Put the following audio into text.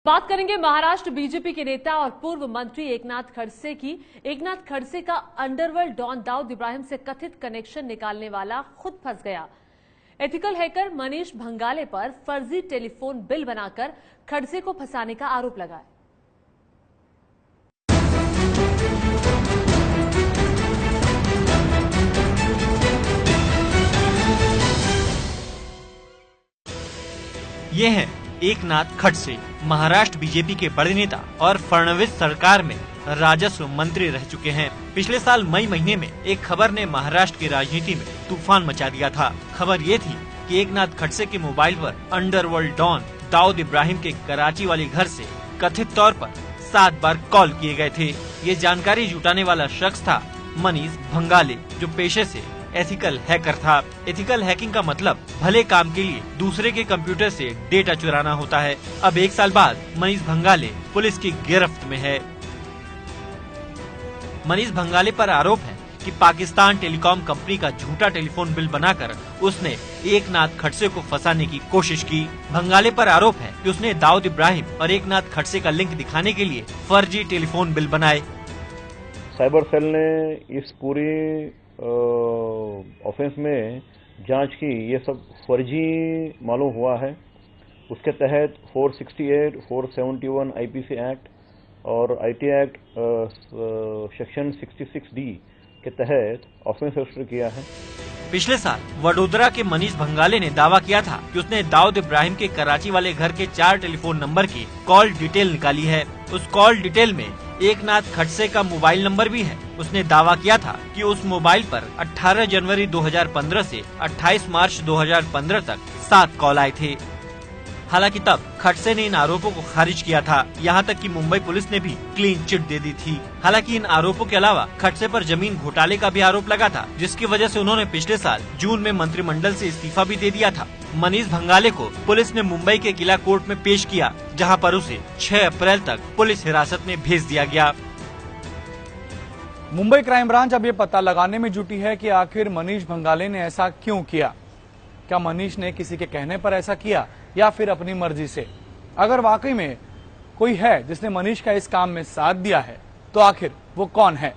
बात करेंगे महाराष्ट्र बीजेपी के नेता और पूर्व मंत्री एकनाथ खड़से की। एकनाथ खड़से का अंडरवर्ल्ड डॉन दाऊद इब्राहिम से कथित कनेक्शन निकालने वाला खुद फंस गया। एथिकल हैकर मनीष भंगाले पर फर्जी टेलीफोन बिल बनाकर खड़से को फंसाने का आरोप लगा है। ये हैं एकनाथ खड़से, महाराष्ट्र बीजेपी के बड़े नेता और फडणवीस सरकार में राजस्व मंत्री रह चुके हैं। पिछले साल मई महीने में एक खबर ने महाराष्ट्र की राजनीति में तूफान मचा दिया था। खबर ये थी कि एकनाथ खड़से के मोबाइल पर अंडरवर्ल्ड डॉन दाऊद इब्राहिम के कराची वाले घर से कथित तौर पर 7 बार कॉल किए गए थे। ये जानकारी जुटाने वाला शख्स था मनीष भंगाले, जो पेशे से एथिकल हैकर था। एथिकल हैकिंग का मतलब भले काम के लिए दूसरे के कंप्यूटर से डेटा चुराना होता है। अब 1 साल बाद मनीष भंगाले पुलिस की गिरफ्त में है। मनीष भंगाले पर आरोप है कि पाकिस्तान टेलीकॉम कंपनी का झूठा टेलीफोन बिल बनाकर उसने एकनाथ खड़से को फंसाने की कोशिश की। भंगाले पर आरोप है कि उसने दाऊद इब्राहिम और एकनाथ खड़से का लिंक दिखाने के लिए फर्जी टेलीफोन बिल बनाए। साइबर सेल ने इस पूरी ऑफेंस में जांच की। ये सब फर्जी मालूम हुआ है। उसके तहत 468, 471 आईपीसी एक्ट और आईटी एक्ट सेक्शन 66D के तहत ऑफेंस रजिस्टर किया है। पिछले साल वडोदरा के मनीष भंगाले ने दावा किया था कि उसने दाऊद इब्राहिम के कराची वाले घर के 4 टेलीफोन नंबर की कॉल डिटेल निकाली है। उस कॉल डिटेल में एकनाथ खड़से का मोबाइल नंबर भी है। उसने दावा किया था कि उस मोबाइल पर 18 जनवरी 2015 से 28 मार्च 2015 तक 7 कॉल आए थे। हालांकि तब खड़से ने इन आरोपों को खारिज किया था। यहाँ तक कि मुंबई पुलिस ने भी क्लीन चिट दे दी थी। हालांकि इन आरोपों के अलावा खड़से पर जमीन घोटाले का भी आरोप लगा था, जिसकी वजह से उन्होंने पिछले साल जून में मंत्रिमंडल से इस्तीफा भी दे दिया था। मनीष भंगाले को पुलिस ने मुंबई के किला कोर्ट में पेश किया, जहाँ पर उसे 6 अप्रैल तक पुलिस हिरासत में भेज दिया गया। मुंबई क्राइम ब्रांच अब ये पता लगाने में जुटी है कि आखिर मनीष भंगाले ने ऐसा क्यों किया। क्या मनीष ने किसी के कहने पर ऐसा किया या फिर अपनी मर्जी से? अगर वाकई में कोई है जिसने मनीष का इस काम में साथ दिया है, तो आखिर वो कौन है?